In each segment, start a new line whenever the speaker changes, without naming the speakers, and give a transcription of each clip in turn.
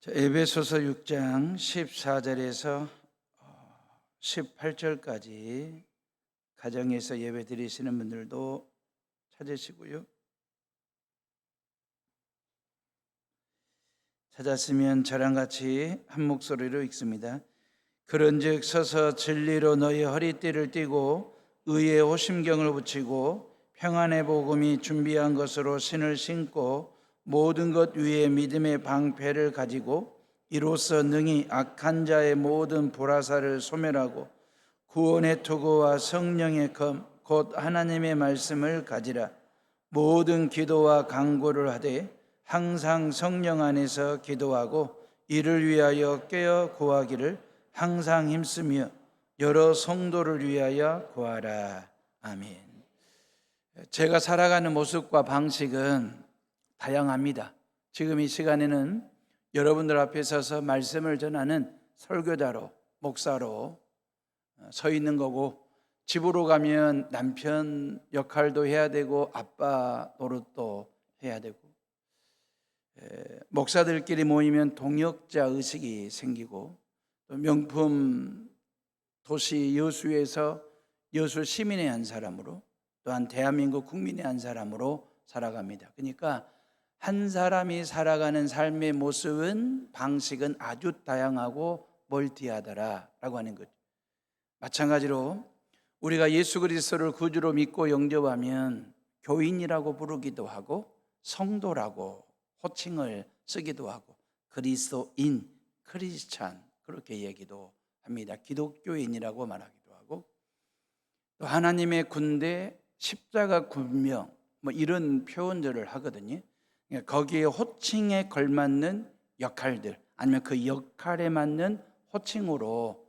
에베소서 6장 14절에서 18절까지 가정에서 예배 드리시는 분들도 찾으시고요. 찾았으면 저랑 같이 한 목소리로 읽습니다. 그런즉 서서 진리로 너희 허리띠를 띠고 의의 호심경을 붙이고 평안의 복음이 준비한 것으로 신을 신고 모든 것 위에 믿음의 방패를 가지고 이로써 능히 악한 자의 모든 불화살을 소멸하고 구원의 투구와 성령의 검 곧 하나님의 말씀을 가지라. 모든 기도와 간구를 하되 항상 성령 안에서 기도하고 이를 위하여 깨어 구하기를 항상 힘쓰며 여러 성도를 위하여 구하라. 아멘. 제가 살아가는 모습과 방식은 다양합니다. 지금 이 시간에는 여러분들 앞에 서서 말씀을 전하는 설교자로, 목사로 서 있는 거고, 집으로 가면 남편 역할도 해야 되고 아빠 노릇도 해야 되고, 목사들끼리 모이면 동역자 의식이 생기고, 또 명품 도시 여수에서 여수 시민의 한 사람으로, 또한 대한민국 국민의 한 사람으로 살아갑니다. 그러니까 한 사람이 살아가는 삶의 모습은, 방식은 아주 다양하고 멀티하더라라고 하는 거죠. 마찬가지로 우리가 예수 그리스도를 구주로 믿고 영접하면 교인이라고 부르기도 하고 성도라고 호칭을 쓰기도 하고 그리스도인, 크리스찬 그렇게 얘기도 합니다. 기독교인이라고 말하기도 하고, 또 하나님의 군대, 십자가 군명 뭐 이런 표현들을 하거든요. 거기에 호칭에 걸맞는 역할들, 아니면 그 역할에 맞는 호칭으로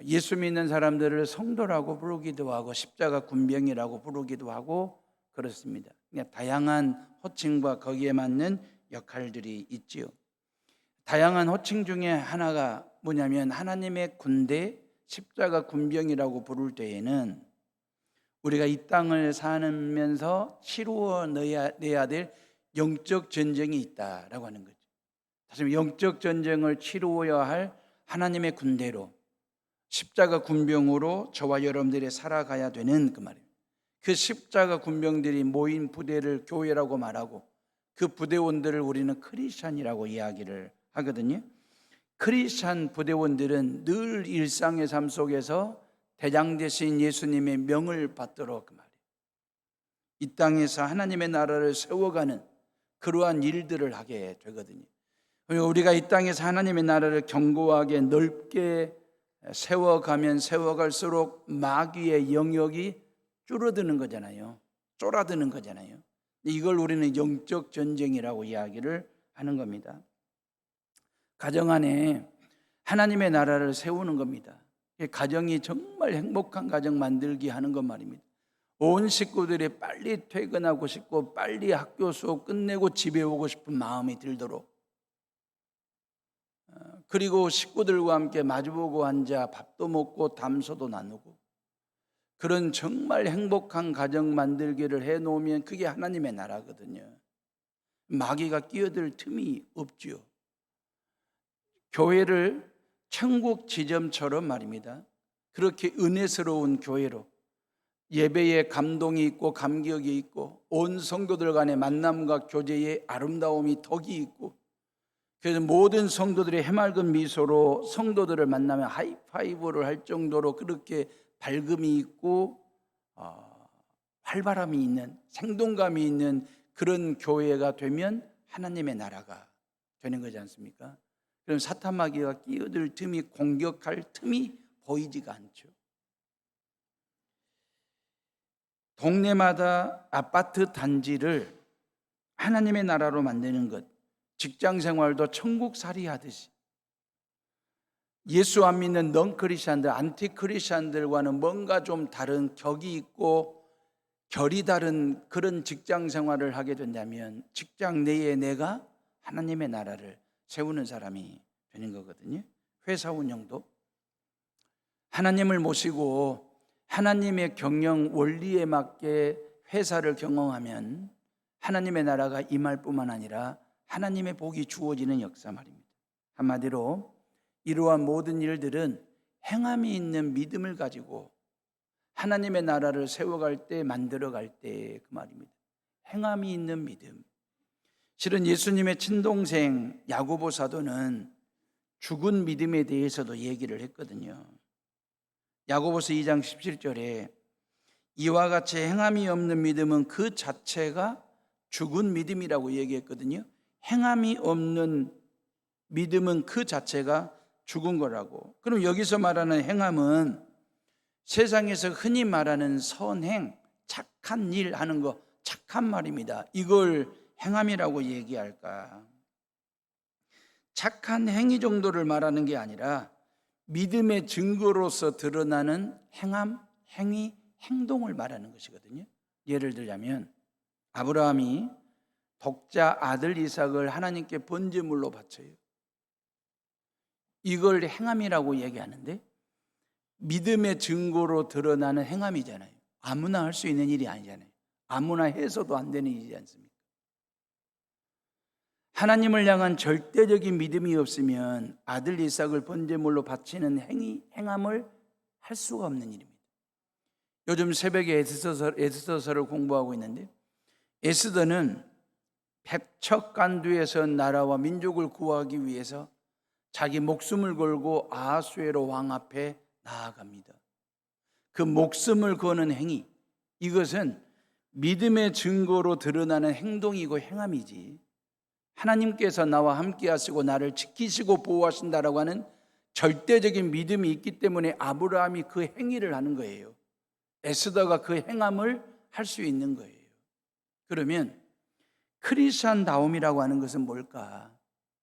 예수 믿는 사람들을 성도라고 부르기도 하고 십자가 군병이라고 부르기도 하고 그렇습니다. 그러니까 다양한 호칭과 거기에 맞는 역할들이 있지요. 다양한 호칭 중에 하나가 뭐냐면, 하나님의 군대, 십자가 군병이라고 부를 때에는 우리가 이 땅을 살면서 치루어내야 될 영적 전쟁이 있다라고 하는 거죠. 다시 말해 영적 전쟁을 치루어야 할 하나님의 군대로, 십자가 군병으로 저와 여러분들이 살아가야 되는 그 말이에요. 그 십자가 군병들이 모인 부대를 교회라고 말하고, 그 부대원들을 우리는 크리스찬이라고 이야기를 하거든요. 크리스찬 부대원들은 늘 일상의 삶 속에서 대장 되신 예수님의 명을 받도록 그 말이에요. 이 땅에서 하나님의 나라를 세워가는 그러한 일들을 하게 되거든요. 우리가 이 땅에서 하나님의 나라를 견고하게 넓게 세워가면 세워갈수록 마귀의 영역이 줄어드는 거잖아요. 쫄아드는 거잖아요. 이걸 우리는 영적 전쟁이라고 이야기를 하는 겁니다. 가정 안에 하나님의 나라를 세우는 겁니다. 가정이 정말 행복한 가정 만들기 하는 것 말입니다. 온 식구들이 빨리 퇴근하고 싶고 빨리 학교 수업 끝내고 집에 오고 싶은 마음이 들도록, 그리고 식구들과 함께 마주보고 앉아 밥도 먹고 담소도 나누고, 그런 정말 행복한 가정 만들기를 해놓으면 그게 하나님의 나라거든요. 마귀가 끼어들 틈이 없지요. 교회를 천국 지점처럼 말입니다. 그렇게 은혜스러운 교회로, 예배에 감동이 있고 감격이 있고 온 성도들 간의 만남과 교제에 아름다움이 덕이 있고, 그래서 모든 성도들이 해맑은 미소로 성도들을 만나면 하이파이브를 할 정도로 그렇게 밝음이 있고 활발함이 있는, 생동감이 있는 그런 교회가 되면 하나님의 나라가 되는 거지 않습니까? 그럼 사탄 마귀가 끼어들 틈이, 공격할 틈이 보이지가 않죠. 동네마다 아파트 단지를 하나님의 나라로 만드는 것, 직장 생활도 천국살이 하듯이 예수 안 믿는 넌크리스찬들, 안티크리스찬들과는 뭔가 좀 다른 격이 있고 결이 다른 그런 직장 생활을 하게 된다면 직장 내에 내가 하나님의 나라를 세우는 사람이 되는 거거든요. 회사 운영도 하나님을 모시고 하나님의 경영 원리에 맞게 회사를 경영하면 하나님의 나라가 임할 뿐만 아니라 하나님의 복이 주어지는 역사 말입니다. 한마디로 이러한 모든 일들은 행함이 있는 믿음을 가지고 하나님의 나라를 세워갈 때, 만들어갈 때 그 말입니다. 행함이 있는 믿음. 실은 예수님의 친동생 야고보 사도는 죽은 믿음에 대해서도 얘기를 했거든요. 야고보서 2장 17절에 이와 같이 행함이 없는 믿음은 그 자체가 죽은 믿음이라고 얘기했거든요. 행함이 없는 믿음은 그 자체가 죽은 거라고. 그럼 여기서 말하는 행함은 세상에서 흔히 말하는 선행, 착한 일 하는 거, 착한 말입니다. 이걸 행함이라고 얘기할까? 착한 행위 정도를 말하는 게 아니라 믿음의 증거로서 드러나는 행함, 행위, 행동을 말하는 것이거든요. 예를 들자면 아브라함이 독자 아들 이삭을 하나님께 번제물로 바쳐요. 이걸 행함이라고 얘기하는데 믿음의 증거로 드러나는 행함이잖아요. 아무나 할 수 있는 일이 아니잖아요. 아무나 해서도 안 되는 일이지 않습니까? 하나님을 향한 절대적인 믿음이 없으면 아들 이삭을 번제물로 바치는 행함을 할 수가 없는 일입니다. 요즘 새벽에 에스더서를 공부하고 있는데 에스더는 백척간두에서 나라와 민족을 구하기 위해서 자기 목숨을 걸고 아하수에로 왕 앞에 나아갑니다. 그 목숨을 거는 행위, 이것은 믿음의 증거로 드러나는 행동이고 행함이지 하나님께서 나와 함께 하시고 나를 지키시고 보호하신다라고 하는 절대적인 믿음이 있기 때문에 아브라함이 그 행위를 하는 거예요. 에스더가 그 행함을 할 수 있는 거예요. 그러면 크리스찬다움이라고 하는 것은 뭘까?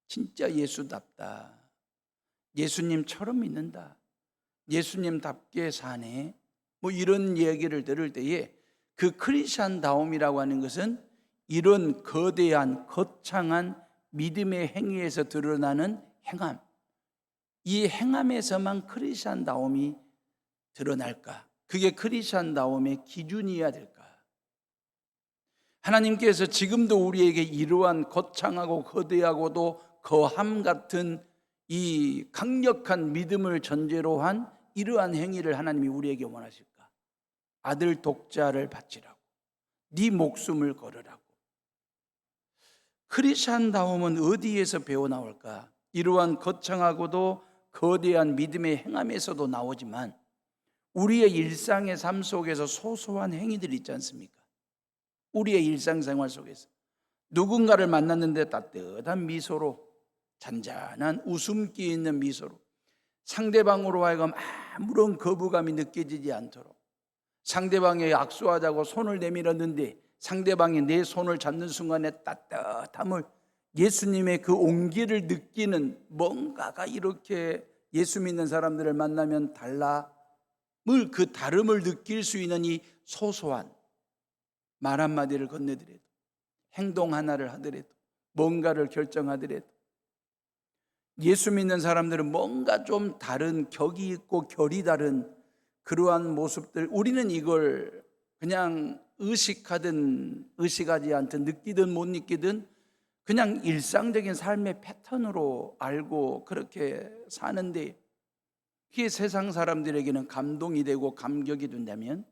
진짜 예수답다. 예수님처럼 믿는다. 예수님답게 사네. 뭐 이런 얘기를 들을 때에 그 크리스찬다움이라고 하는 것은 이런 거대한 거창한 믿음의 행위에서 드러나는 행함, 이 행함에서만 크리스찬다움이 드러날까? 그게 크리스찬다움의 기준이어야 될까? 하나님께서 지금도 우리에게 이러한 거창하고 거대하고도 거함 같은 이 강력한 믿음을 전제로 한 이러한 행위를 하나님이 우리에게 원하실까? 아들 독자를 바치라고, 네 목숨을 걸으라고. 크리스찬다움은 어디에서 배워나올까? 이러한 거창하고도 거대한 믿음의 행함에서도 나오지만 우리의 일상의 삶 속에서 소소한 행위들 있지 않습니까? 우리의 일상생활 속에서 누군가를 만났는데 따뜻한 미소로, 잔잔한 웃음기 있는 미소로 상대방으로 하여금 아무런 거부감이 느껴지지 않도록, 상대방에게 악수하자고 손을 내밀었는데 상대방이 내 손을 잡는 순간에 따뜻함을, 예수님의 그 온기를 느끼는, 뭔가가 이렇게 예수 믿는 사람들을 만나면 그 다름을 느낄 수 있는 이 소소한 말 한마디를 건네더라도, 행동 하나를 하더라도, 뭔가를 결정하더라도, 예수 믿는 사람들은 뭔가 좀 다른, 격이 있고 결이 다른 그러한 모습들, 우리는 이걸 그냥 의식하든 의식하지 않든 느끼든 못 느끼든 그냥 일상적인 삶의 패턴으로 알고 그렇게 사는데, 그게 세상 사람들에게는 감동이 되고 감격이 된다면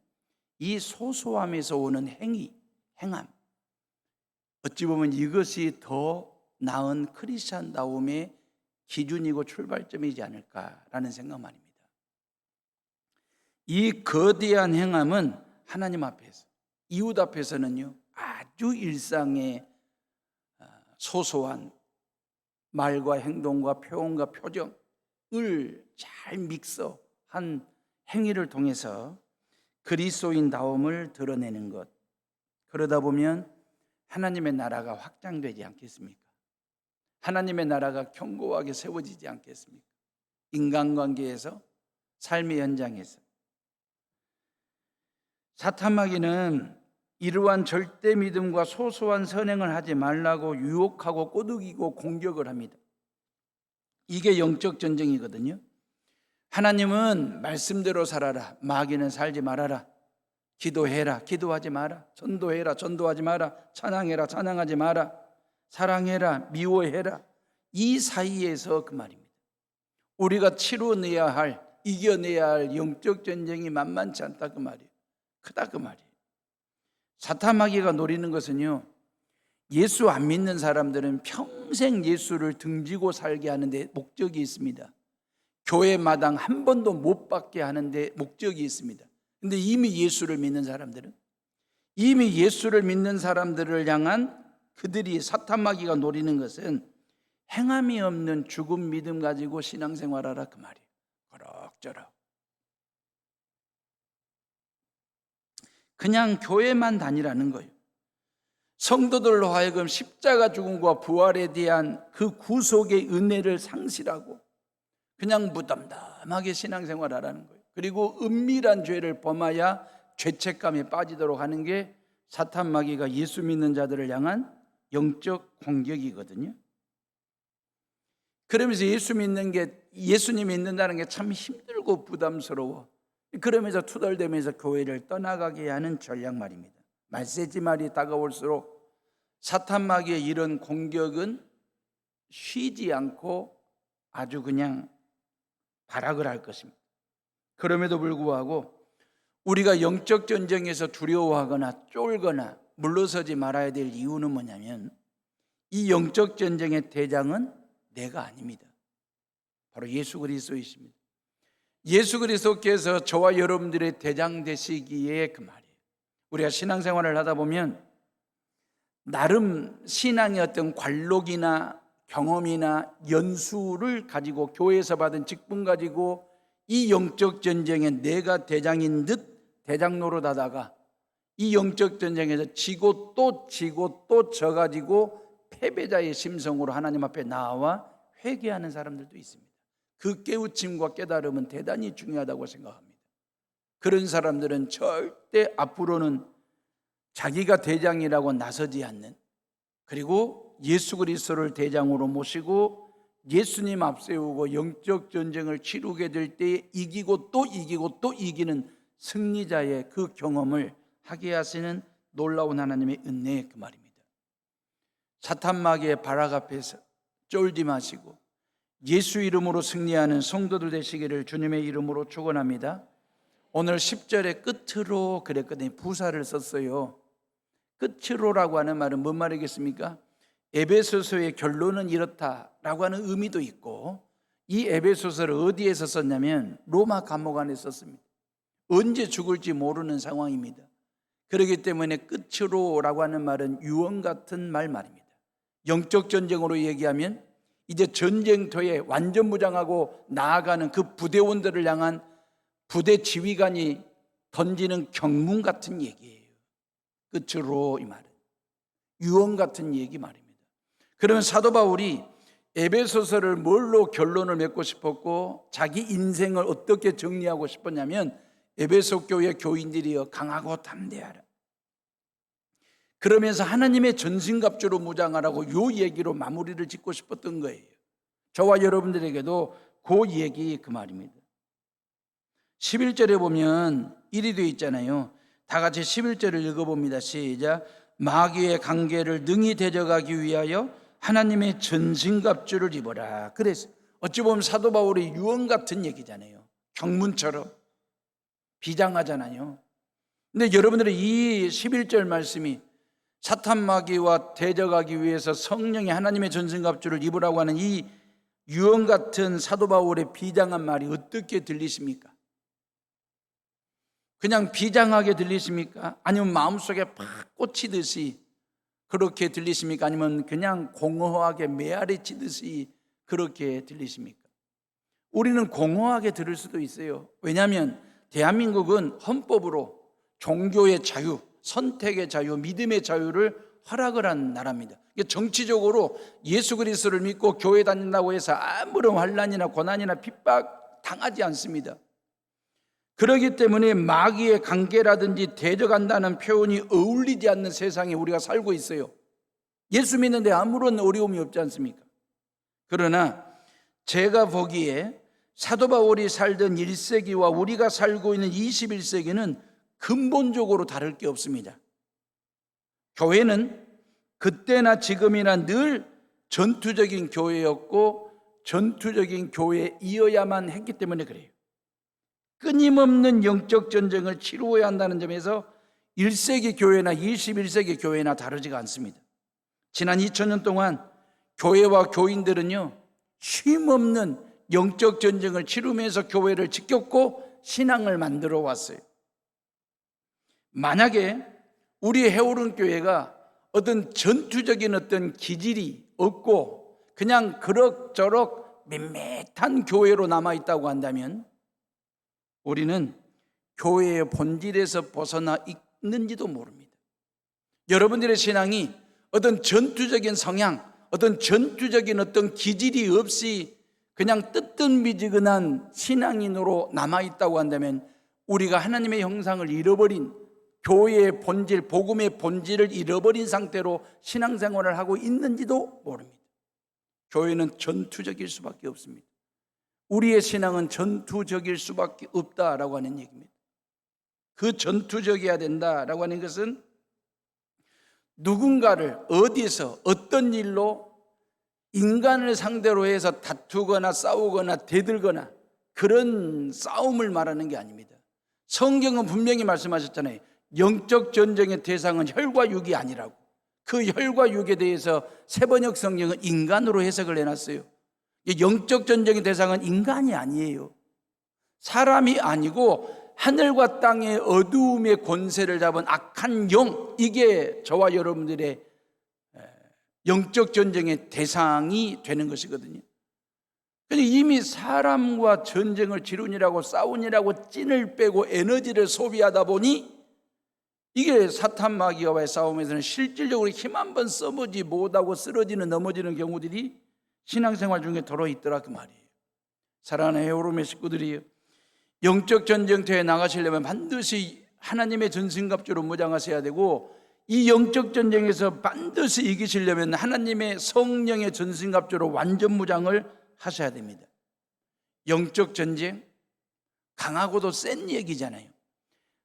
이 소소함에서 오는 행함, 어찌 보면 이것이 더 나은 크리스찬다움의 기준이고 출발점이지 않을까라는 생각 말입니다. 이 거대한 행함은 하나님 앞에서, 이웃 앞에서는요 아주 일상의 소소한 말과 행동과 표현과 표정을 잘 믹서한 행위를 통해서 그리스도인다움을 드러내는 것, 그러다 보면 하나님의 나라가 확장되지 않겠습니까? 하나님의 나라가 견고하게 세워지지 않겠습니까? 인간관계에서, 삶의 현장에서. 사탄마귀는 이러한 절대 믿음과 소소한 선행을 하지 말라고 유혹하고 꼬드기고 공격을 합니다. 이게 영적 전쟁이거든요. 하나님은 말씀대로 살아라, 마귀는 살지 말아라. 기도해라, 기도하지 마라. 전도해라, 전도하지 마라. 찬양해라, 찬양하지 마라. 사랑해라, 미워해라. 이 사이에서 그 말입니다. 우리가 치러내야 할, 이겨내야 할 영적 전쟁이 만만치 않다 그 말이에요. 크다 그 말이에요. 사탄 마귀가 노리는 것은요, 예수 안 믿는 사람들은 평생 예수를 등지고 살게 하는데 목적이 있습니다. 교회 마당 한 번도 못 받게 하는데 목적이 있습니다. 근데 이미 예수를 믿는 사람들은, 이미 예수를 믿는 사람들을 향한 그들이 사탄 마귀가 노리는 것은 행함이 없는 죽은 믿음 가지고 신앙생활하라 그 말이에요. 그럭저럭 그냥 교회만 다니라는 거예요. 성도들로 하여금 십자가 죽음과 부활에 대한 그 구속의 은혜를 상실하고 그냥 무덤덤하게 신앙생활하라는 거예요. 그리고 은밀한 죄를 범하여 죄책감에 빠지도록 하는 게 사탄 마귀가 예수 믿는 자들을 향한 영적 공격이거든요. 그러면서 예수님 믿는다는 게 참 힘들고 부담스러워. 그러면서 투덜대면서 교회를 떠나가게 하는 전략 말입니다. 말세지 말이 다가올수록 사탄 마귀의 이런 공격은 쉬지 않고 아주 그냥 발악을 할 것입니다. 그럼에도 불구하고 우리가 영적 전쟁에서 두려워하거나 쫄거나 물러서지 말아야 될 이유는 뭐냐면, 이 영적 전쟁의 대장은 내가 아닙니다. 바로 예수 그리스도이십니다. 예수 그리스도께서 저와 여러분들의 대장 되시기에 그 말이에요. 우리가 신앙생활을 하다 보면 나름 신앙의 어떤 관록이나 경험이나 연수를 가지고, 교회에서 받은 직분 가지고 이 영적 전쟁에 내가 대장인 듯 대장 노릇하다가 이 영적 전쟁에서 지고 또 져가지고 패배자의 심성으로 하나님 앞에 나와 회개하는 사람들도 있습니다. 그 깨우침과 깨달음은 대단히 중요하다고 생각합니다. 그런 사람들은 절대 앞으로는 자기가 대장이라고 나서지 않는, 그리고 예수 그리스도를 대장으로 모시고 예수님 앞세우고 영적 전쟁을 치르게 될 때 이기고 또 이기는 승리자의 그 경험을 하게 하시는 놀라운 하나님의 은혜 그 말입니다. 사탄 마귀의 발악 앞에서 쫄지 마시고 예수 이름으로 승리하는 성도들 되시기를 주님의 이름으로 축원합니다. 오늘 10절의 끝으로 그랬거든요. 부사를 썼어요. 끝으로라고 하는 말은 뭔 말이겠습니까? 에베소서의 결론은 이렇다라고 하는 의미도 있고, 이 에베소서를 어디에서 썼냐면 로마 감옥 안에 썼습니다. 언제 죽을지 모르는 상황입니다. 그렇기 때문에 끝으로라고 하는 말은 유언 같은 말입니다. 영적 전쟁으로 얘기하면 이제 전쟁터에 완전 무장하고 나아가는 그 부대원들을 향한 부대 지휘관이 던지는 경문 같은 얘기예요. 끝으로, 이 말은 유언 같은 얘기 말입니다. 그러면 사도 바울이 에베소서를 뭘로 결론을 맺고 싶었고 자기 인생을 어떻게 정리하고 싶었냐면, 에베소 교회 교인들이여 강하고 담대하라, 그러면서 하나님의 전신갑주로 무장하라고 요 얘기로 마무리를 짓고 싶었던 거예요. 저와 여러분들에게도 그 얘기 그 말입니다. 11절에 보면 일이 되어 있잖아요. 다 같이 11절을 읽어봅니다. 시작. 마귀의 관계를 능히 대적하기 위하여 하나님의 전신갑주를 입어라. 그래서 어찌 보면 사도 바울의 유언 같은 얘기잖아요. 경문처럼 비장하잖아요. 근데 여러분들은 이 11절 말씀이 사탄 마귀와 대적하기 위해서 성령의 하나님의 전신갑주를 입으라고 하는 이 유언 같은 사도 바울의 비장한 말이 어떻게 들리십니까? 그냥 비장하게 들리십니까? 아니면 마음속에 팍 꽂히듯이 그렇게 들리십니까? 아니면 그냥 공허하게 메아리 치듯이 그렇게 들리십니까? 우리는 공허하게 들을 수도 있어요. 왜냐하면 대한민국은 헌법으로 종교의 자유, 선택의 자유, 믿음의 자유를 허락을 한 나라입니다. 정치적으로 예수 그리스도를 믿고 교회 다닌다고 해서 아무런 환난이나 고난이나 핍박 당하지 않습니다. 그렇기 때문에 마귀의 관계라든지 대적한다는 표현이 어울리지 않는 세상에 우리가 살고 있어요. 예수 믿는데 아무런 어려움이 없지 않습니까? 그러나 제가 보기에 사도 바울이 살던 1세기와 우리가 살고 있는 21세기는 근본적으로 다를 게 없습니다. 교회는 그때나 지금이나 늘 전투적인 교회였고 전투적인 교회이어야만 했기 때문에 그래요. 끊임없는 영적 전쟁을 치루어야 한다는 점에서 1세기 교회나 21세기 교회나 다르지가 않습니다. 지난 2000년 동안 교회와 교인들은요, 쉼없는 영적 전쟁을 치르면서 교회를 지켰고 신앙을 만들어 왔어요. 만약에 우리 해오른 교회가 어떤 전투적인 어떤 기질이 없고 그냥 그럭저럭 밋밋한 교회로 남아있다고 한다면 우리는 교회의 본질에서 벗어나 있는지도 모릅니다. 여러분들의 신앙이 어떤 전투적인 성향, 어떤 전투적인 어떤 기질이 없이 그냥 뜨뜻미지근한 신앙인으로 남아있다고 한다면 우리가 하나님의 형상을 잃어버린, 교회의 본질, 복음의 본질을 잃어버린 상태로 신앙생활을 하고 있는지도 모릅니다. 교회는 전투적일 수밖에 없습니다. 우리의 신앙은 전투적일 수밖에 없다라고 하는 얘기입니다. 그 전투적이어야 된다라고 하는 것은 누군가를 어디서 어떤 일로 인간을 상대로 해서 다투거나 싸우거나 대들거나 그런 싸움을 말하는 게 아닙니다. 성경은 분명히 말씀하셨잖아요. 영적 전쟁의 대상은 혈과 육이 아니라고. 그 혈과 육에 대해서 세번역 성경은 인간으로 해석을 해놨어요. 영적 전쟁의 대상은 인간이 아니에요. 사람이 아니고 하늘과 땅의 어두움의 권세를 잡은 악한 영, 이게 저와 여러분들의 영적 전쟁의 대상이 되는 것이거든요. 근데 이미 사람과 전쟁을 치르니라고 싸우니라고 찐을 빼고 에너지를 소비하다 보니 이게 사탄 마귀와의 싸움에서는 실질적으로 힘 한 번 써보지 못하고 쓰러지는 넘어지는 경우들이 신앙생활 중에 더러 있더라 그 말이에요. 사랑하는 해오름의 식구들이 영적 전쟁터에 나가시려면 반드시 하나님의 전신갑주로 무장하셔야 되고, 이 영적 전쟁에서 반드시 이기시려면 하나님의 성령의 전신갑주로 완전 무장을 하셔야 됩니다. 영적 전쟁, 강하고도 센 얘기잖아요.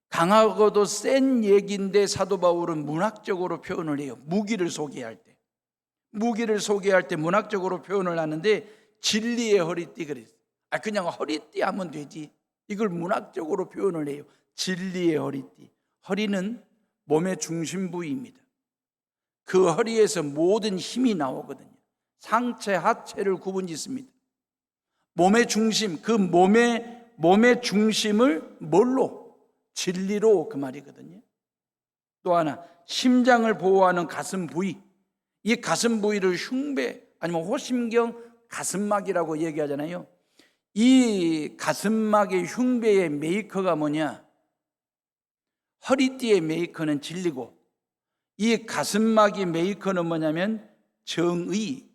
강하고도 센 얘기인데 사도 바울은 문학적으로 표현을 해요. 무기를 소개할 때 문학적으로 표현을 하는데 진리의 허리띠 그랬어요. 그냥 허리띠 하면 되지. 이걸 문학적으로 표현을 해요. 진리의 허리띠. 허리는 몸의 중심 부위입니다. 그 허리에서 모든 힘이 나오거든요. 상체, 하체를 구분짓습니다. 몸의 중심, 그 몸의 중심을 뭘로? 진리로, 그 말이거든요. 또 하나, 심장을 보호하는 가슴 부위. 이 가슴 부위를 흉배 아니면 호심경 가슴막이라고 얘기하잖아요. 이 가슴막의 흉배의 메이커가 뭐냐? 허리띠의 메이커는 진리고, 이 가슴막의 메이커는 뭐냐면 정의,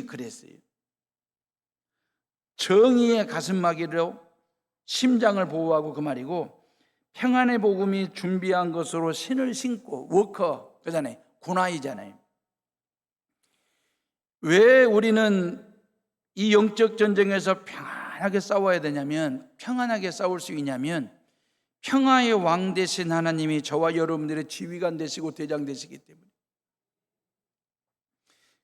그랬어요. 정의의 가슴막이로 심장을 보호하고 그 말이고, 평안의 복음이 준비한 것으로 신을 신고, 워커, 그잖아요. 군화이잖아요. 왜 우리는 이 영적 전쟁에서 평안하게 싸워야 되냐면, 평안하게 싸울 수 있냐면 평화의 왕 되신 하나님이 저와 여러분들의 지휘관 되시고 대장 되시기 때문에.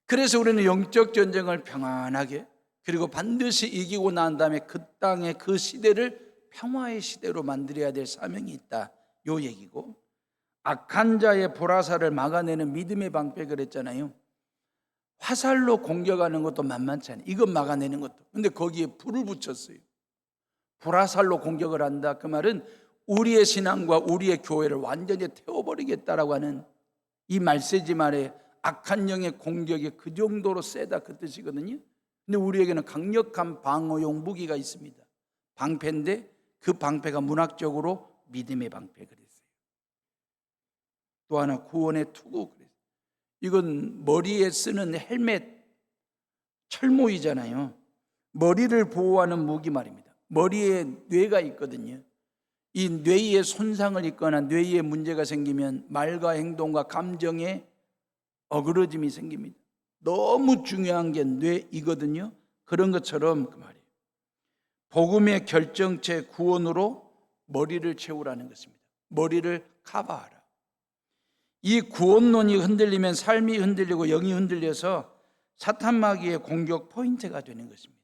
그래서 우리는 영적 전쟁을 평안하게, 그리고 반드시 이기고 난 다음에 그 땅의 그 시대를 평화의 시대로 만들어야 될 사명이 있다, 요 얘기고, 악한 자의 보라살을 막아내는 믿음의 방패 그랬잖아요. 화살로 공격하는 것도 만만치 않아요. 이건 막아내는 것도. 근데 거기에 불을 붙였어요. 보라살로 공격을 한다, 그 말은 우리의 신앙과 우리의 교회를 완전히 태워버리겠다라고 하는 이 말세지 말에 악한 영의 공격이 그 정도로 세다, 그 뜻이거든요. 근데 우리에게는 강력한 방어용 무기가 있습니다. 방패인데 그 방패가 문학적으로 믿음의 방패 그랬어요. 또 하나 구원의 투구 그랬어요. 이건 머리에 쓰는 헬멧, 철모이잖아요. 머리를 보호하는 무기 말입니다. 머리에 뇌가 있거든요. 이 뇌에 손상을 입거나 뇌에 문제가 생기면 말과 행동과 감정에 어그러짐이 생깁니다. 너무 중요한 게 뇌이거든요. 그런 것처럼 그 말이에요. 복음의 결정체 구원으로 머리를 채우라는 것입니다. 머리를 커버하라. 이 구원론이 흔들리면 삶이 흔들리고 영이 흔들려서 사탄 마귀의 공격 포인트가 되는 것입니다.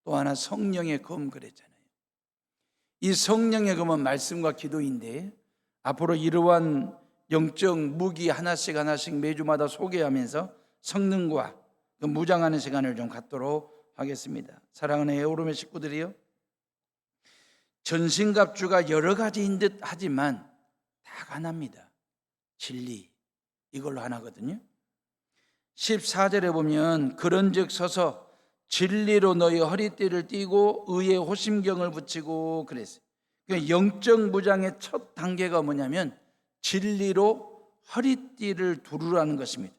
또 하나 성령의 검 그랬잖아요. 이 성령의 검은 말씀과 기도인데 앞으로 이러한 영적 무기 하나씩 매주마다 소개하면서 성능과 그 무장하는 시간을 좀 갖도록 하겠습니다. 사랑하는 에오름의 식구들이요, 전신갑주가 여러 가지인 듯 하지만 다 하나입니다. 진리, 이걸로 하나거든요. 14절에 보면 그런즉 서서 진리로 너희 허리띠를 띠고 의의 호심경을 붙이고 그랬어요. 그러니까 영적 무장의 첫 단계가 뭐냐면 진리로 허리띠를 두르라는 것입니다.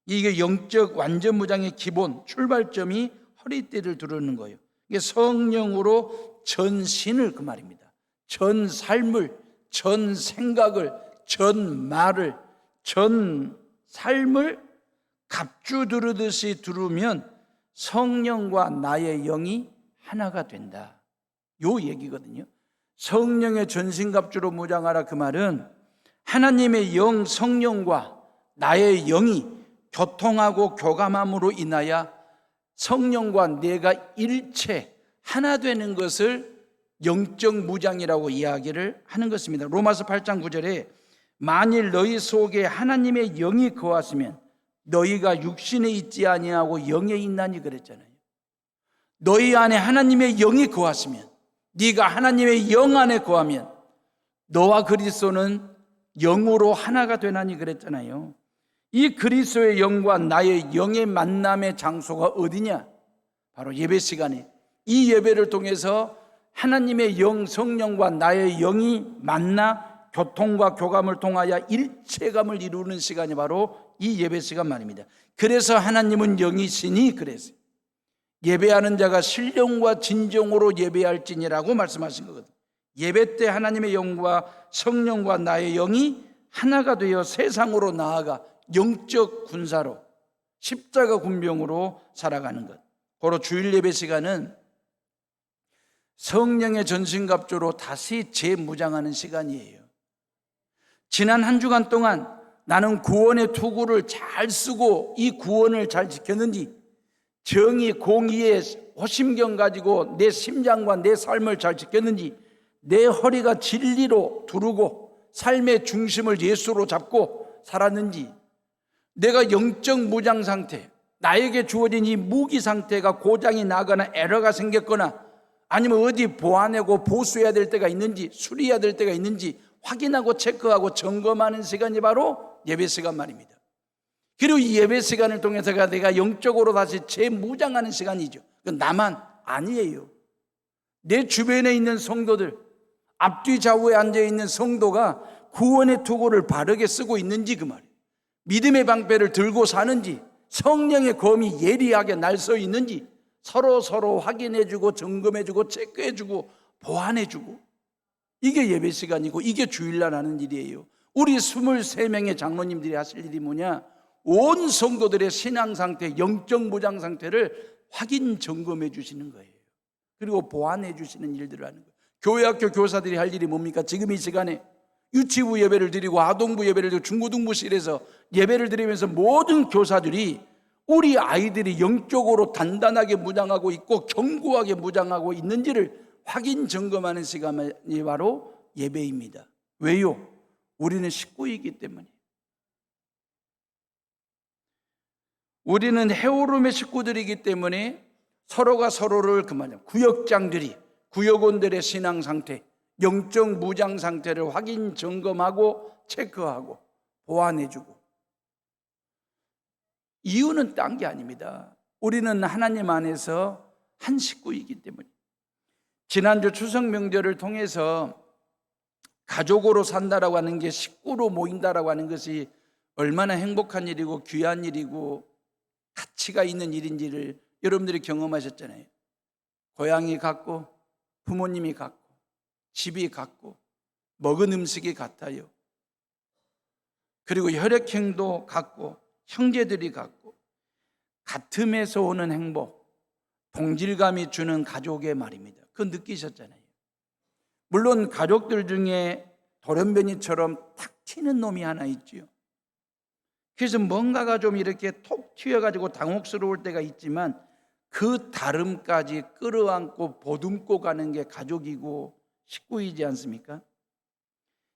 이게 영적 완전 무장의 기본 출발점이 허리띠를 두르는 거예요. 이게 성령으로 전신을, 그 말입니다. 전 삶을, 전 생각을, 전 말을, 전 삶을 갑주 두르듯이 두르면 성령과 나의 영이 하나가 된다. 요 얘기거든요. 성령의 전신갑주로 무장하라, 그 말은 하나님의 영 성령과 나의 영이 교통하고 교감함으로 인하여 성령과 내가 일체 하나 되는 것을 영적 무장이라고 이야기를 하는 것입니다. 로마서 8장 9절에 만일 너희 속에 하나님의 영이 거하시면 너희가 육신에 있지 아니하고 영에 있나니 그랬잖아요. 너희 안에 하나님의 영이 거하시면, 네가 하나님의 영 안에 거하면 너와 그리스도는 영으로 하나가 되나니 그랬잖아요. 이 그리스도의 영과 나의 영의 만남의 장소가 어디냐? 바로 예배 시간에, 이 예배를 통해서 하나님의 영 성령과 나의 영이 만나 교통과 교감을 통하여 일체감을 이루는 시간이 바로 이 예배 시간 말입니다. 그래서 하나님은 영이시니 그랬어요. 예배하는 자가 신령과 진정으로 예배할지니라고 말씀하신 거거든요. 예배 때 하나님의 영과 성령과 나의 영이 하나가 되어 세상으로 나아가 영적 군사로, 십자가 군병으로 살아가는 것. 바로 주일 예배 시간은 성령의 전신갑주로 다시 재무장하는 시간이에요. 지난 한 주간 동안 나는 구원의 투구를 잘 쓰고 이 구원을 잘 지켰는지, 정의 공의의 호심경 가지고 내 심장과 내 삶을 잘 지켰는지, 내 허리가 진리로 두르고 삶의 중심을 예수로 잡고 살았는지, 내가 영적 무장 상태, 나에게 주어진 이 무기 상태가 고장이 나거나 에러가 생겼거나 아니면 어디 보완하고 보수해야 될 때가 있는지, 수리해야 될 때가 있는지 확인하고 체크하고 점검하는 시간이 바로 예배 시간 말입니다. 그리고 이 예배 시간을 통해서 내가 영적으로 다시 재무장하는 시간이죠. 나만 아니에요. 내 주변에 있는 성도들, 앞뒤 좌우에 앉아있는 성도가 구원의 투구를 바르게 쓰고 있는지, 그 말이에요. 믿음의 방패를 들고 사는지, 성령의 검이 예리하게 날서 있는지 서로 확인해주고 점검해주고 체크해주고 보완해주고, 이게 예배 시간이고 이게 주일날 하는 일이에요. 우리 23명의 장로님들이 하실 일이 뭐냐? 온 성도들의 신앙 상태, 영적 무장 상태를 확인 점검해 주시는 거예요. 그리고 보완해 주시는 일들을 하는 거예요. 교회 학교 교사들이 할 일이 뭡니까? 지금 이 시간에 유치부 예배를 드리고 아동부 예배를 드리고 중고등부실에서 예배를 드리면서 모든 교사들이 우리 아이들이 영적으로 단단하게 무장하고 있고 견고하게 무장하고 있는지를 확인 점검하는 시간이 바로 예배입니다. 왜요? 우리는 식구이기 때문에. 우리는 해오름의 식구들이기 때문에 서로가 서로를, 그만요, 구역장들이, 구역원들의 신앙 상태, 영적 무장 상태를 확인 점검하고 체크하고 보완해주고. 이유는 딴 게 아닙니다. 우리는 하나님 안에서 한 식구이기 때문에. 지난주 추석 명절을 통해서 가족으로 산다라고 하는 게, 식구로 모인다라고 하는 것이 얼마나 행복한 일이고 귀한 일이고 가치가 있는 일인지를 여러분들이 경험하셨잖아요. 고향이 같고 부모님이 같고 집이 같고 먹은 음식이 같아요. 그리고 혈액형도 같고 형제들이 같고, 같음에서 오는 행복, 동질감이 주는 가족의 말입니다. 그거 느끼셨잖아요. 물론 가족들 중에 돌연변이처럼 탁 튀는 놈이 하나 있지요. 그래서 뭔가가 좀 이렇게 톡 튀어가지고 당혹스러울 때가 있지만 그 다름까지 끌어안고 보듬고 가는 게 가족이고 식구이지 않습니까?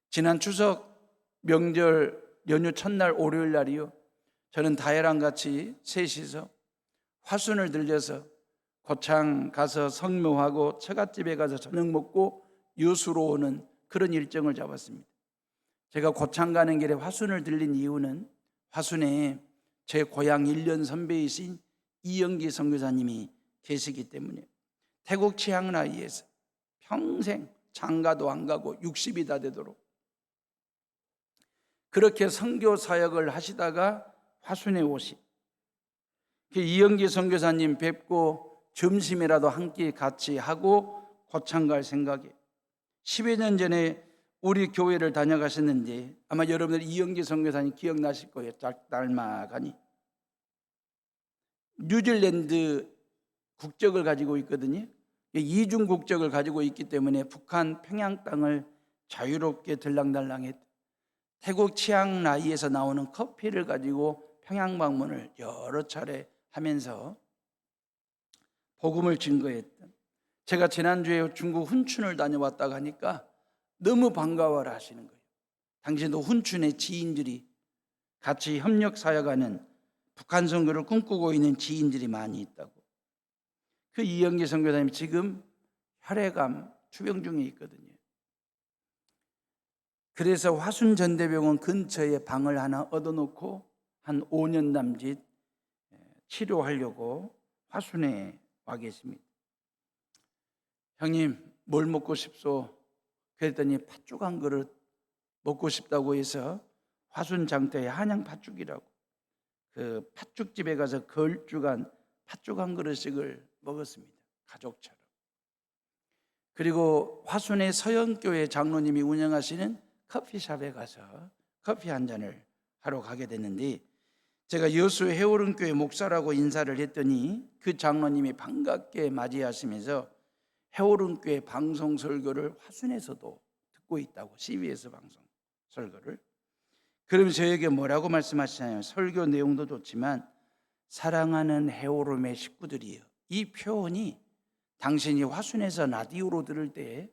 지난 추석 명절 연휴 첫날 월요일 날이요, 저는 다혜랑 같이 셋이서 화순을 들려서 고창 가서 성묘하고 처갓집에 가서 저녁 먹고 여수로 오는 그런 일정을 잡았습니다. 제가 고창 가는 길에 화순을 들린 이유는 화순에 제 고향 1년 선배이신 이영기 선교사님이 계시기 때문에 태국 치앙라이에서 평생 장가도 안 가고 60이 다 되도록 그렇게 선교 사역을 하시다가 화순에 오신 이영기 선교사님 뵙고 점심이라도 한 끼 같이 하고 고창 갈 생각에 10여 년 전에 우리 교회를 다녀가셨는데 아마 여러분들 이영기 선교사님 기억나실 거예요. 짤막하니 뉴질랜드 국적을 가지고 있거든요. 이중 국적을 가지고 있기 때문에 북한 평양 땅을 자유롭게 들랑달랑했. 태국 치앙라이에서 나오는 커피를 가지고 평양 방문을 여러 차례 하면서 복음을 증거했던, 제가 지난주에 중국 훈춘을 다녀왔다고 하니까 너무 반가워라 하시는 거예요. 당신도 훈춘의 지인들이 같이 협력 사역하는 북한 선교를 꿈꾸고 있는 지인들이 많이 있다고. 그 이영기 선교사님이 지금 혈액암 투병 중에 있거든요. 그래서 화순 전대병원 근처에 방을 하나 얻어놓고 한 5년 남짓 치료하려고 화순에 와 계십니다. 형님 뭘 먹고 싶소? 그랬더니 팥죽 한 그릇 먹고 싶다고 해서 화순 장터에 한양 팥죽이라고 그 팥죽집에 가서 걸쭉한 팥죽 한 그릇씩을 먹었습니다. 가족처럼. 그리고 화순의 서영교회 장로님이 운영하시는 커피숍에 가서 커피 한 잔을 하러 가게 됐는데, 제가 여수 해오른교회 목사라고 인사를 했더니 그 장로님이 반갑게 맞이하시면서 해오른교회 방송 설교를 화순에서도 듣고 있다고, CBS 방송 설교를. 그러면 저에게 뭐라고 말씀하시나요? 설교 내용도 좋지만 사랑하는 해오름의 식구들이요, 이 표현이 당신이 화순에서 라디오로 들을 때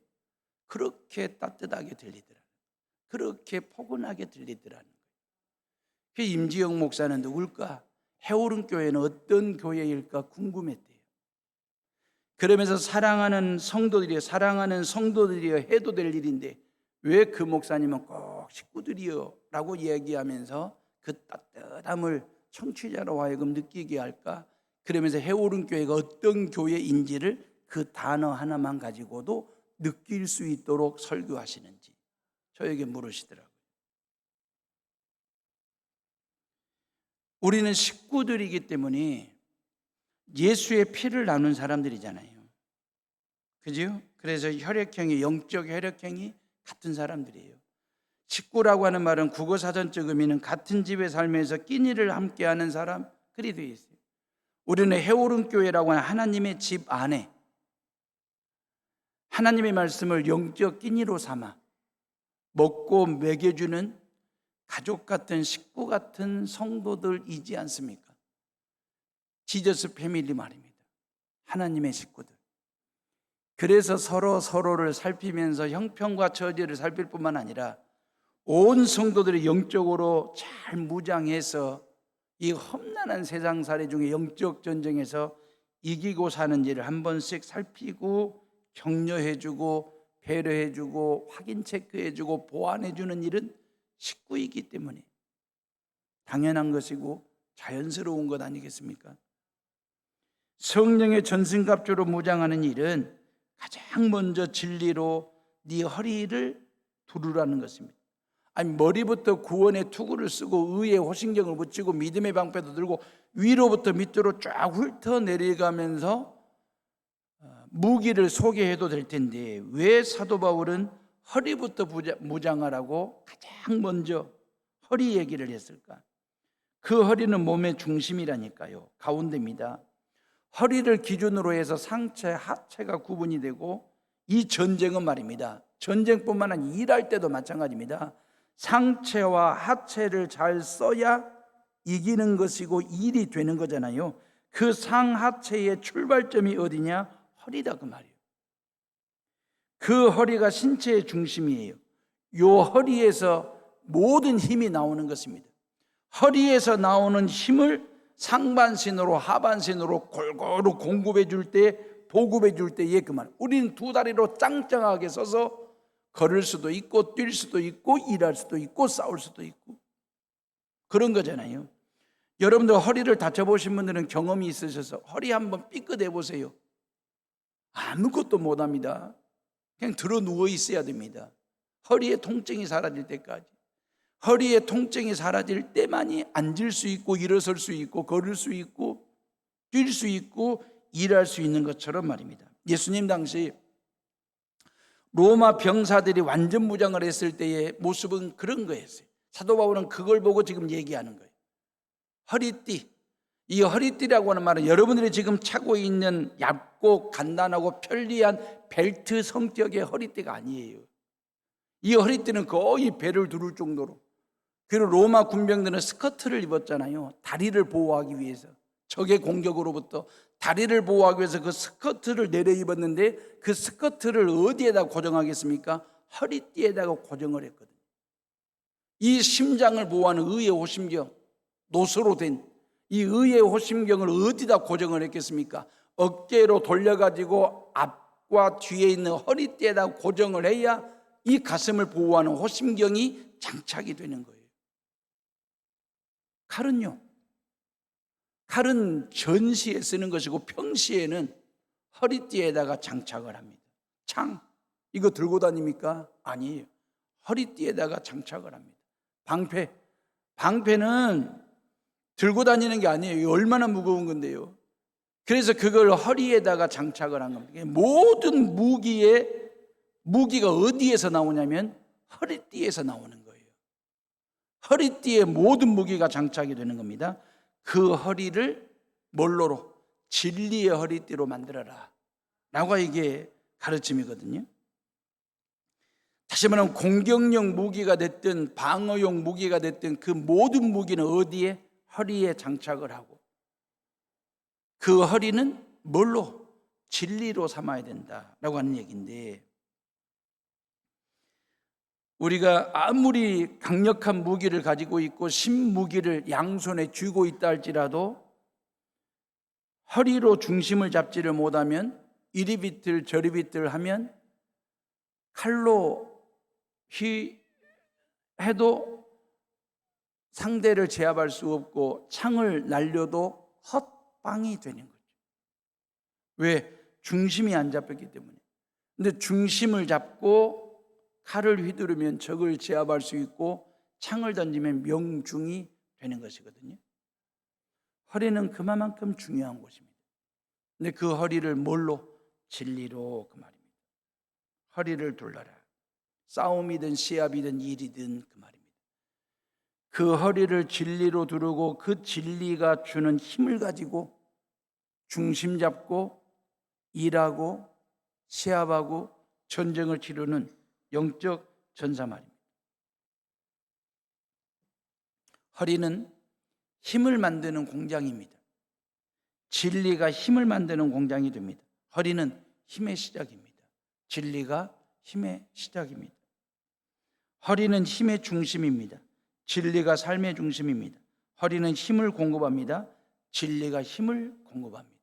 그렇게 따뜻하게 들리더라, 그렇게 포근하게 들리더라는 거예요. 그 임지영 목사는 누굴까? 해오름 교회는 어떤 교회일까 궁금했대요. 그러면서 사랑하는 성도들이여 해도 될 일인데 왜 그 목사님은 꼭 식구들이여 라고 얘기하면서 그 따뜻함을 청취자로 하여금 느끼게 할까? 그러면서 해오름 교회가 어떤 교회인지를 그 단어 하나만 가지고도 느낄 수 있도록 설교하시는지 저에게 물으시더라고요. 우리는 식구들이기 때문에 예수의 피를 나눈 사람들이잖아요. 그죠? 그래서 혈액형이, 영적 혈액형이 같은 사람들이에요. 식구라고 하는 말은 국어사전적 의미는 같은 집에 살면서 끼니를 함께하는 사람, 그리 되어 있어요. 우리는 해오름 교회라고 하는 하나님의 집 안에 하나님의 말씀을 영적 끼니로 삼아 먹고 먹여주는 가족 같은, 식구 같은 성도들이지 않습니까? 지저스 패밀리 말입니다. 하나님의 식구들. 그래서 서로를 살피면서 형편과 처지를 살필 뿐만 아니라 온 성도들이 영적으로 잘 무장해서 이 험난한 세상살이 중에 영적 전쟁에서 이기고 사는지를 한 번씩 살피고 격려해주고 배려해주고 확인 체크해주고 보완해주는 일은 식구이기 때문에 당연한 것이고 자연스러운 것 아니겠습니까? 성령의 전승갑주로 무장하는 일은 가장 먼저 진리로 네 허리를 두르라는 것입니다. 아니, 머리부터 구원의 투구를 쓰고 의의 호신경을 붙이고 믿음의 방패도 들고 위로부터 밑으로 쫙 훑어 내려가면서 무기를 소개해도 될 텐데 왜 사도 바울은 허리부터 무장하라고 가장 먼저 허리 얘기를 했을까? 그 허리는 몸의 중심이라니까요. 가운데입니다. 허리를 기준으로 해서 상체, 하체가 구분이 되고, 이 전쟁은 말입니다, 전쟁뿐만 아니라 일할 때도 마찬가지입니다. 상체와 하체를 잘 써야 이기는 것이고 일이 되는 거잖아요. 그 상하체의 출발점이 어디냐? 허리다 그 말이에요. 그 허리가 신체의 중심이에요. 요 허리에서 모든 힘이 나오는 것입니다. 허리에서 나오는 힘을 상반신으로 하반신으로 골고루 공급해 줄 때, 보급해 줄 때에 그 말. 우리는 두 다리로 짱짱하게 서서 걸을 수도 있고 뛸 수도 있고 일할 수도 있고 싸울 수도 있고 그런 거잖아요. 여러분들 허리를 다쳐보신 분들은 경험이 있으셔서 허리 한번 삐끗해 보세요. 아무것도 못합니다. 그냥 들어 누워 있어야 됩니다. 허리의 통증이 사라질 때까지. 허리의 통증이 사라질 때만이 앉을 수 있고 일어설 수 있고 걸을 수 있고 뛸 수 있고 일할 수 있는 것처럼 말입니다. 예수님 당시 로마 병사들이 완전 무장을 했을 때의 모습은 그런 거였어요. 사도 바울은 그걸 보고 지금 얘기하는 거예요. 허리띠. 이 허리띠라고 하는 말은 여러분들이 지금 차고 있는 얇고 간단하고 편리한 벨트 성격의 허리띠가 아니에요. 이 허리띠는 거의 배를 두를 정도로. 그리고 로마 군병들은 스커트를 입었잖아요. 다리를 보호하기 위해서. 적의 공격으로부터 다리를 보호하기 위해서 그 스커트를 내려 입었는데 그 스커트를 어디에다 고정하겠습니까? 허리띠에다가 고정을 했거든요. 이 심장을 보호하는 의의 호심경, 노소로 된 이 의의 호심경을 어디다 고정을 했겠습니까? 어깨로 돌려가지고 앞과 뒤에 있는 허리띠에다 고정을 해야 이 가슴을 보호하는 호심경이 장착이 되는 거예요. 칼은요, 칼은 전시에 쓰는 것이고 평시에는 허리띠에다가 장착을 합니다. 창, 이거 들고 다닙니까? 아니에요. 허리띠에다가 장착을 합니다. 방패는 들고 다니는 게 아니에요. 얼마나 무거운 건데요. 그래서 그걸 허리에다가 장착을 한 겁니다. 모든 무기가 어디에서 나오냐면 허리띠에서 나오는 거예요. 허리띠에 모든 무기가 장착이 되는 겁니다. 그 허리를 뭘로로? 진리의 허리띠로 만들어라 라고 이게 가르침이거든요. 다시 말하면 공격용 무기가 됐든 방어용 무기가 됐든 그 모든 무기는 어디에? 허리에 장착을 하고 그 허리는 뭘로? 진리로 삼아야 된다라고 하는 얘기인데, 우리가 아무리 강력한 무기를 가지고 있고 신무기를 양손에 쥐고 있다 할지라도 허리로 중심을 잡지를 못하면 이리 비틀 저리 비틀 하면 칼로 해도 상대를 제압할 수 없고 창을 날려도 헛방이 되는 거죠. 왜? 중심이 안 잡혔기 때문에. 근데 중심을 잡고 칼을 휘두르면 적을 제압할 수 있고 창을 던지면 명중이 되는 것이거든요. 허리는 그만큼 중요한 곳입니다. 근데 그 허리를 뭘로? 진리로, 그 말입니다. 허리를 둘러라. 싸움이든 시합이든 일이든 그 말입니다. 그 허리를 진리로 두르고 그 진리가 주는 힘을 가지고 중심 잡고 일하고 시합하고 전쟁을 치르는 영적 전사 말입니다. 허리는 힘을 만드는 공장입니다. 진리가 힘을 만드는 공장이 됩니다. 허리는 힘의 시작입니다. 진리가 힘의 시작입니다. 허리는 힘의 중심입니다. 진리가 삶의 중심입니다. 허리는 힘을 공급합니다. 진리가 힘을 공급합니다.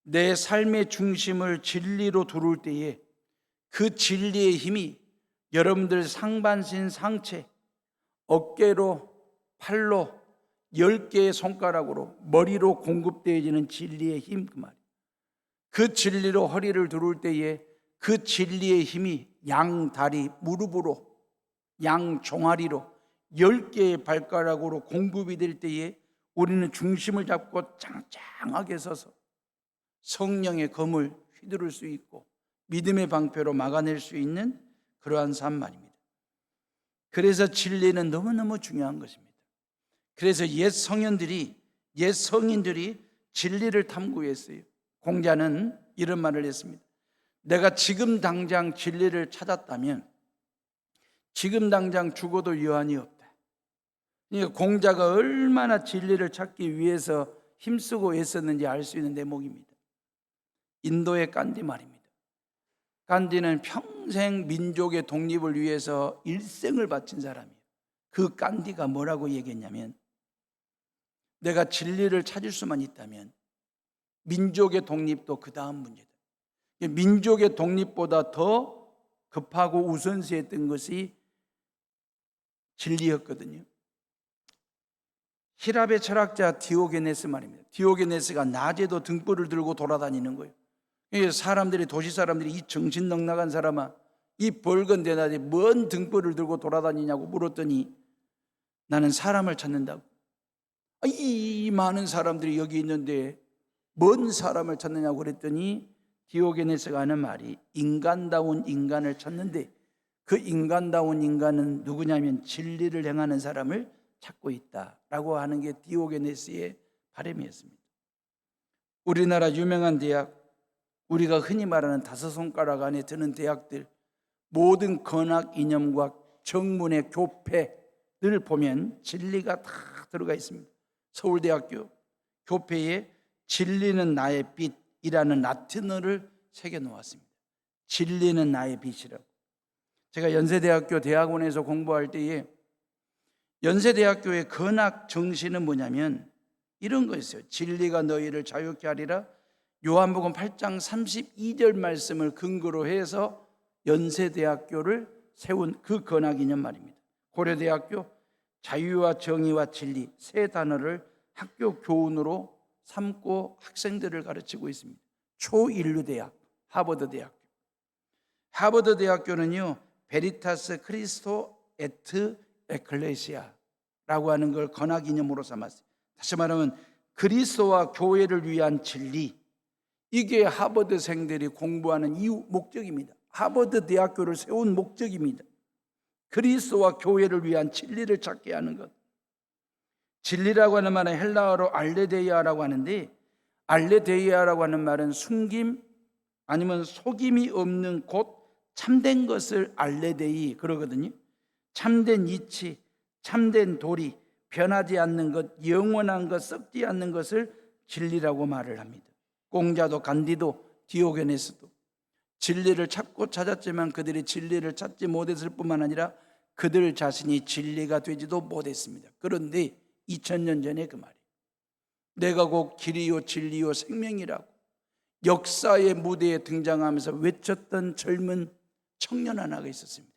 내 삶의 중심을 진리로 두를 때에 그 진리의 힘이 여러분들 상반신 상체, 어깨로, 팔로, 10개의 손가락으로, 머리로 공급되어지는 진리의 힘, 그 말이에요. 그 진리로 허리를 두를 때에 그 진리의 힘이 양 다리, 무릎으로, 양 종아리로 10개의 발가락으로 공급이 될 때에 우리는 중심을 잡고 짱짱하게 서서 성령의 검을 휘두를 수 있고 믿음의 방패로 막아낼 수 있는 그러한 삶 말입니다. 그래서 진리는 너무너무 중요한 것입니다. 그래서 옛 성인들이 진리를 탐구했어요. 공자는 이런 말을 했습니다. 내가 지금 당장 진리를 찾았다면 지금 당장 죽어도 여한이 없다. 그러니까 공자가 얼마나 진리를 찾기 위해서 힘쓰고 애썼는지 알 수 있는 대목입니다. 인도의 간디 말입니다. 간디는 평생 민족의 독립을 위해서 일생을 바친 사람이에요. 그 간디가 뭐라고 얘기했냐면, 내가 진리를 찾을 수만 있다면 민족의 독립도 그 다음 문제다. 민족의 독립보다 더 급하고 우선시했던 것이 진리였거든요. 히랍의 철학자 디오게네스 말입니다. 디오게네스가 낮에도 등불을 들고 돌아다니는 거예요. 사람들이, 도시 사람들이, 이 정신 넉넉한 사람아, 이 벌건 대낮에 뭔 등불을 들고 돌아다니냐고 물었더니, 나는 사람을 찾는다고. 이 많은 사람들이 여기 있는데 뭔 사람을 찾느냐고 그랬더니, 디오게네스가 하는 말이, 인간다운 인간을 찾는데 그 인간다운 인간은 누구냐면 진리를 행하는 사람을 찾고 있다라고 하는 게 디오게네스의 바람이었습니다. 우리나라 유명한 대학, 우리가 흔히 말하는 5손가락 안에 드는 대학들, 모든 건학 이념과 정문의 교패를 보면 진리가 다 들어가 있습니다. 서울대학교 교패에 진리는 나의 빛이라는 라틴어를 새겨 놓았습니다. 진리는 나의 빛이라고. 제가 연세대학교 대학원에서 공부할 때에 연세대학교의 건학 정신은 뭐냐면 이런 거였어요. 진리가 너희를 자유케 하리라. 요한복음 8장 32절 말씀을 근거로 해서 연세대학교를 세운 그 건학 이념 말입니다. 고려대학교 자유와 정의와 진리 세 단어를 학교 교훈으로 삼고 학생들을 가르치고 있습니다. 초인류대학 하버드대학교. 하버드대학교는요, 베리타스 크리스토 에트 에클레시아라고 하는 걸 건학 이념으로 삼았어요. 다시 말하면 그리스도와 교회를 위한 진리, 이게 하버드생들이 공부하는 이유 목적입니다. 하버드 대학교를 세운 목적입니다. 그리스도와 교회를 위한 진리를 찾게 하는 것. 진리라고 하는 말은 헬라어로 알레데이아라고 하는데, 알레데이아라고 하는 말은 숨김 아니면 속임이 없는 곧 참된 것을 알레데이 그러거든요. 참된 이치, 참된 도리, 변하지 않는 것, 영원한 것, 썩지 않는 것을 진리라고 말을 합니다. 공자도 간디도 디오게네스도 진리를 찾고 찾았지만 그들이 진리를 찾지 못했을 뿐만 아니라 그들 자신이 진리가 되지도 못했습니다. 그런데 2000년 전에 그 말이, 내가 곧 길이요 진리요 생명이라고 역사의 무대에 등장하면서 외쳤던 젊은 청년 하나가 있었습니다.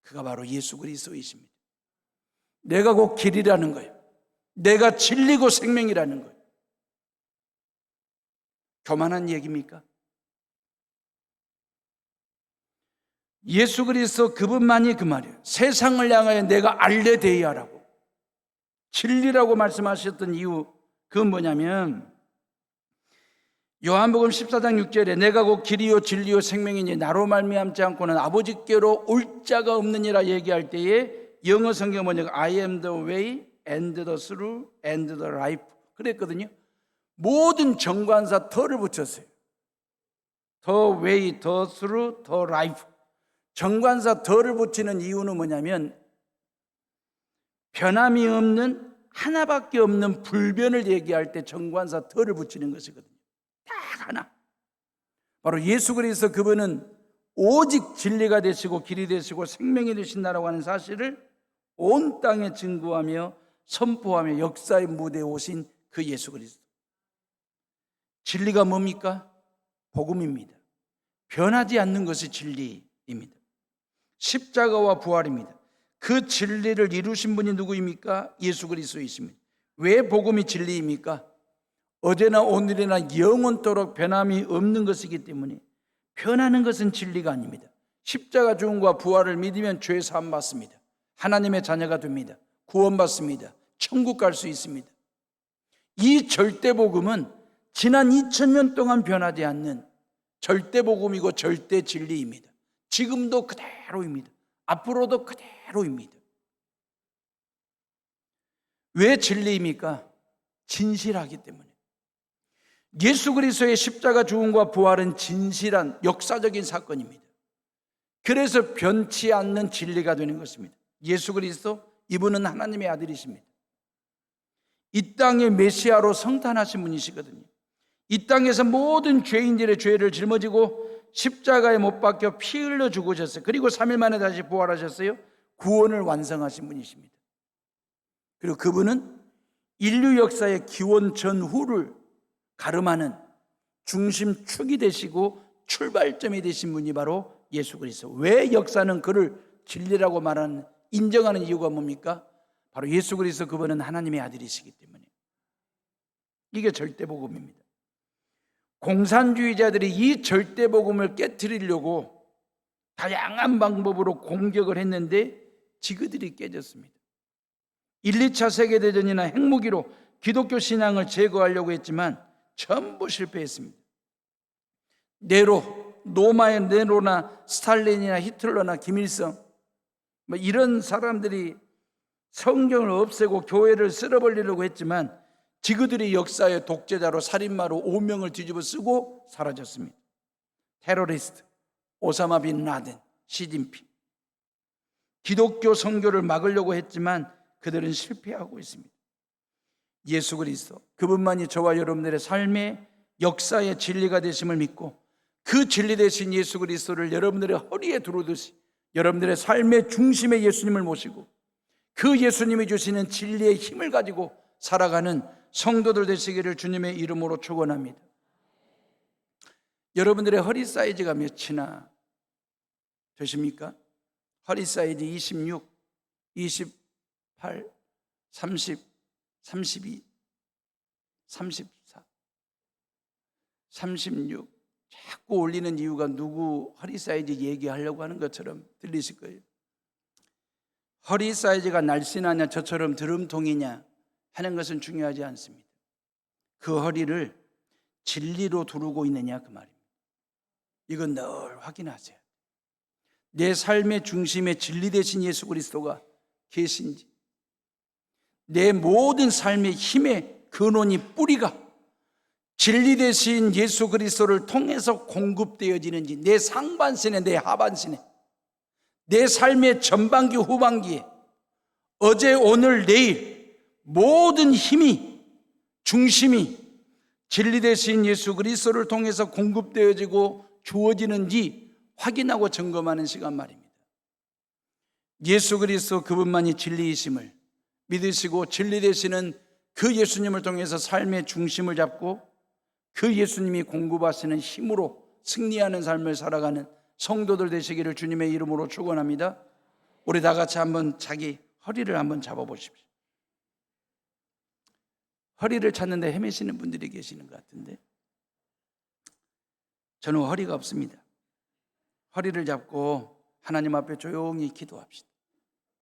그가 바로 예수 그리스도이십니다. 내가 곧 길이라는 거예요. 내가 진리고 생명이라는 거예요. 교만한 얘기입니까? 예수 그리스도 그분만이 그 말이에요. 세상을 향하여 내가 알레데이아라고 진리라고 말씀하셨던 이유, 그건 뭐냐면 요한복음 14장 6절에 내가 곧 길이요 진리요 생명이니 나로 말미암지 않고는 아버지께로 올 자가 없느니라 얘기할 때에 영어 성경 번역 I am the way and the truth and the life 그랬거든요. 모든 정관사 더를 붙였어요. The way, the truth, the life. 정관사 더를 붙이는 이유는 뭐냐면 변함이 없는 하나밖에 없는 불변을 얘기할 때 정관사 더를 붙이는 것이거든요. 딱 하나. 바로 예수 그리스도 그분은 오직 진리가 되시고 길이 되시고 생명이 되신다라고 하는 사실을 온 땅에 증거하며 선포하며 역사의 무대에 오신 그 예수 그리스도. 진리가 뭡니까? 복음입니다. 변하지 않는 것이 진리입니다. 십자가와 부활입니다. 그 진리를 이루신 분이 누구입니까? 예수 그리스도이십니다. 왜 복음이 진리입니까? 어제나 오늘이나 영원토록 변함이 없는 것이기 때문에 변하는 것은 진리가 아닙니다. 십자가 죽음과 부활을 믿으면 죄 사함 받습니다. 하나님의 자녀가 됩니다. 구원받습니다. 천국 갈 수 있습니다. 이 절대 복음은 지난 2000년 동안 변하지 않는 절대 복음이고 절대 진리입니다. 지금도 그대로입니다. 앞으로도 그대로입니다. 왜 진리입니까? 진실하기 때문에. 예수 그리스도의 십자가 죽음과 부활은 진실한 역사적인 사건입니다. 그래서 변치 않는 진리가 되는 것입니다. 예수 그리스도, 이분은 하나님의 아들이십니다. 이 땅의 메시아로 성탄하신 분이시거든요. 이 땅에서 모든 죄인들의 죄를 짊어지고 십자가에 못 박혀 피 흘려 죽으셨어요. 그리고 3일 만에 다시 부활하셨어요. 구원을 완성하신 분이십니다. 그리고 그분은 인류 역사의 기원 전후를 가름하는 중심축이 되시고 출발점이 되신 분이 바로 예수 그리스도. 왜 역사는 그를 진리라고 말하는, 인정하는 이유가 뭡니까? 바로 예수 그리스도, 그분은 하나님의 아들이시기 때문에. 이게 절대복음입니다. 공산주의자들이 이 절대복음을 깨트리려고 다양한 방법으로 공격을 했는데 지그들이 깨졌습니다. 1, 2차 세계대전이나 핵무기로 기독교 신앙을 제거하려고 했지만 전부 실패했습니다. 로마의 네로나 스탈린이나 히틀러나 김일성, 이런 사람들이 성경을 없애고 교회를 쓸어버리려고 했지만 지그들이 역사의 독재자로, 살인마로 오명을 뒤집어 쓰고 사라졌습니다. 테러리스트 오사마 빈 라덴, 시진핑. 기독교 선교를 막으려고 했지만 그들은 실패하고 있습니다. 예수 그리스도, 그분만이 저와 여러분들의 삶의 역사의 진리가 되심을 믿고 그 진리 되신 예수 그리스도를 여러분들의 허리에 두르듯이 여러분들의 삶의 중심에 예수님을 모시고 그 예수님이 주시는 진리의 힘을 가지고 살아가는 성도들 되시기를 주님의 이름으로 축원합니다. 여러분들의 허리 사이즈가 몇이나 되십니까? 허리 사이즈 26, 28, 30, 32, 34, 36. 자꾸 올리는 이유가 누구 허리 사이즈 얘기하려고 하는 것처럼 들리실 거예요. 허리 사이즈가 날씬하냐 저처럼 드럼통이냐 하는 것은 중요하지 않습니다. 그 허리를 진리로 두르고 있느냐 그 말입니다. 이건 늘 확인하세요. 내 삶의 중심에 진리 되신 예수 그리스도가 계신지, 내 모든 삶의 힘의 근원이, 뿌리가 진리 되신 예수 그리스도를 통해서 공급되어지는지, 내 상반신에 내 하반신에, 내 삶의 전반기 후반기에, 어제 오늘 내일 모든 힘이, 중심이 진리 되신 예수 그리스도를 통해서 공급되어지고 주어지는지 확인하고 점검하는 시간 말입니다. 예수 그리스도 그분만이 진리이심을 믿으시고 진리 되시는 그 예수님을 통해서 삶의 중심을 잡고 그 예수님이 공급하시는 힘으로 승리하는 삶을 살아가는 성도들 되시기를 주님의 이름으로 축원합니다. 우리 다 같이 한번 자기 허리를 한번 잡아보십시오. 허리를 찾는데 헤매시는 분들이 계시는 것 같은데, 저는 허리가 없습니다. 허리를 잡고 하나님 앞에 조용히 기도합시다.